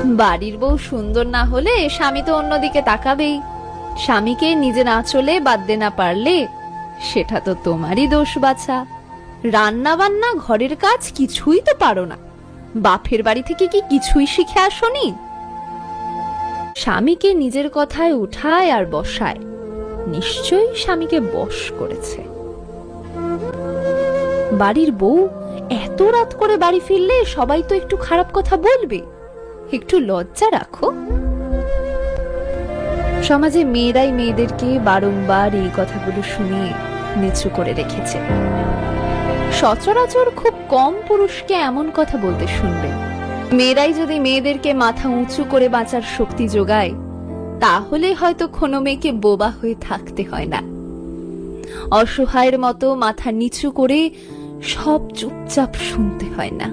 বাড়ির বউ সুন্দর না হলে স্বামী তো অন্যদিকে তাকাবেই। স্বামীকে নিজের আঁচলে বাঁধতে না পারলে সেটা তো তোমারই দোষ বাছা। রান্না বান্না ঘরের কাজ কিছুই তো পারো না, বাপের বাড়ি থেকে কি কিছুই শিখে আসোনি? স্বামীকে নিজের কথায় উঠায় আর বসায়, নিশ্চয়ই স্বামীকে বশ করেছে। বাড়ির বউ এত রাত করে বাড়ি ফিরলে সবাই তো একটু খারাপ কথা বলবে, একটু লজ্জা রাখো। সমাজে মেয়েরাই মেয়েদেরকে বারংবার এই কথাগুলো শুনিয়ে নিচু করে রেখেছে। সচরাচর খুব কম পুরুষকে এমন কথা বলতে শুনবে। মেয়েরাই যদি মেয়েদেরকে মাথা উঁচু করে বাঁচার শক্তি যোগায়, তাহলে হয়তো কোনো মেয়েকে বোবা হয়ে থাকতে হয় না। অসহায়ের মতো মাথা নিচু করে সব চুপচাপ শুনতে হয় না।